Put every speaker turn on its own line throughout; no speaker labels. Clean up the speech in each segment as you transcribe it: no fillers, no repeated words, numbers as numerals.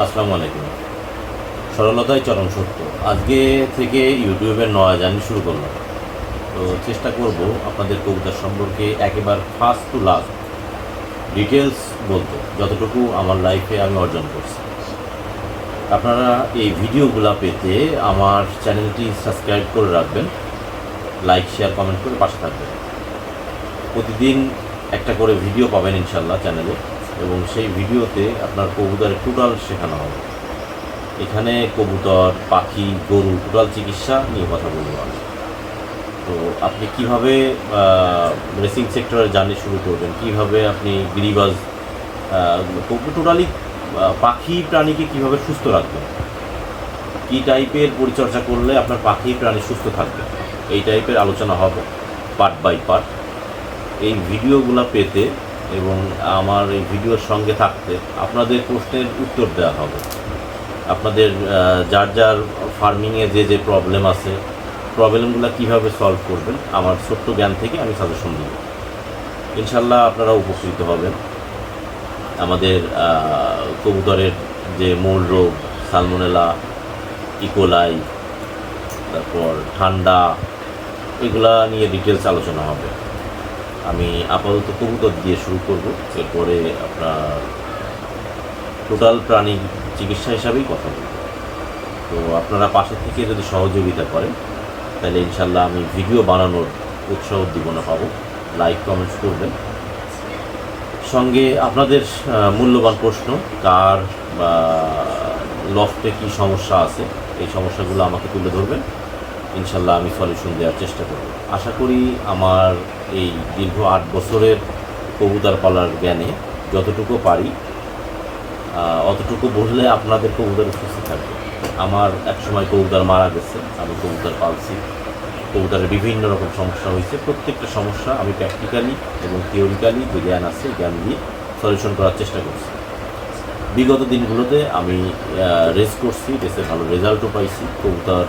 আসসালামু আলাইকুম। সরলতাই চরম সত্য। আজকে থেকে ইউটিউবের নয়া জার্নি শুরু করলাম। তো চেষ্টা করব আপনাদের কবিতা সম্পর্কে একেবারে ফার্স্ট টু লাস্ট ডিটেলস বলতে, যতটুকু আমার লাইফে আমি অর্জন করছি। আপনারা এই ভিডিওগুলো পেতে আমার চ্যানেলটি সাবস্ক্রাইব করে রাখবেন, লাইক শেয়ার কমেন্ট করে পাশে থাকবেন। প্রতিদিন একটা করে ভিডিও পাবেন ইনশাল্লাহ চ্যানেলে, এবং সেই ভিডিওতে আপনার কবুতরের টোটাল শেখানো হবে। এখানে কবুতর, পাখি, গরু টোটাল চিকিৎসা নিয়ে কথা বলবো আমি। তো আপনি কিভাবে রেসিং সেক্টরে জার্নি শুরু করবেন, কিভাবে আপনি গিরিবাজ টোটালি পাখি প্রাণীকে কিভাবে সুস্থ রাখবেন, কী টাইপের পরিচর্যা করলে আপনার পাখি প্রাণী সুস্থ থাকবে, এই টাইপের আলোচনা হবে পার্ট বাই পার্ট। এই ভিডিওগুলো পেতে এবং আমার এই ভিডিওর সঙ্গে থাকতে আপনাদের প্রশ্নের উত্তর দেওয়া হবে। আপনাদের যার যার ফার্মিংয়ে যে প্রবলেম আছে, প্রবলেমগুলো কীভাবে সলভ করবেন আমার ছোট্ট জ্ঞান থেকে আমি সাজেশন দিব। ইনশাল্লাহ আপনারা উপকৃত হবেন। আমাদের কবুতরের যে মূল রোগ, সালমোনেলা, ইকোলাই, তারপর ঠান্ডা, এগুলা নিয়ে ডিটেলস আলোচনা হবে। আমি আপাতত কবুতর দিয়ে শুরু করব, এরপরে আপনার টোটাল প্রাণী চিকিৎসা হিসাবেই কথা বলব। তো আপনারা পাশে থেকে যদি সহযোগিতা করেন তাহলে ইনশাল্লাহ আমি ভিডিও বানানোর উৎসাহ উদ্দীপনা পাবো। লাইক কমেন্টস করবেন, সঙ্গে আপনাদের মূল্যবান প্রশ্ন, কার বা লফটে কী সমস্যা আছে এই সমস্যাগুলো আমাকে তুলে ধরবেন। ইনশাল্লাহ আমি সলিউশন দেওয়ার চেষ্টা করব। আশা করি আমার এই দীর্ঘ 8 বছরের কবুতর পালার জ্ঞানে যতটুকু পারি অতটুকু বললে আপনাদের কবুতর সুস্থ থাকবে। আমার একসময় কবুতর মারা গেছে, আমি কবুতর পালছি, কবুতরের বিভিন্ন রকম সমস্যা হয়েছে। প্রত্যেকটা সমস্যা আমি প্র্যাকটিক্যালি এবং থিওরিক্যালি যে জ্ঞান আছে জ্ঞান দিয়ে সলিউশন করার চেষ্টা করছি। বিগত দিনগুলোতে আমি রেস করছি, রেসে ভালো রেজাল্টও পাইছি। কবুতর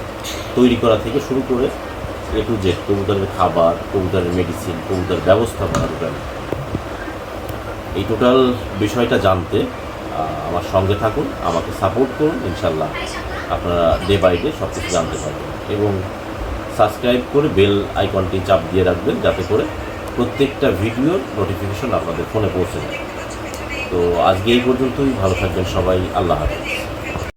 তৈরি করা থেকে শুরু করে এ টু জেড, কবুতরের খাবার, কবুতরের মেডিসিন, কবুতর ব্যবস্থাপনা, এই টোটাল বিষয়টা জানতে আমার সঙ্গে থাকুন, আমাকে সাপোর্ট করুন। ইনশাল্লাহ আপনারা ডে বাই ডে সব কিছু জানতে পারবেন, এবং সাবস্ক্রাইব করে বেল আইকনটি চাপ দিয়ে রাখবেন যাতে করে প্রত্যেকটা ভিডিওর নোটিফিকেশন আপনাদের ফোনে পৌঁছে যায়। তো আজকে এই পর্যন্তই। ভালো থাকবেন সবাই। আল্লাহ হাফেজ।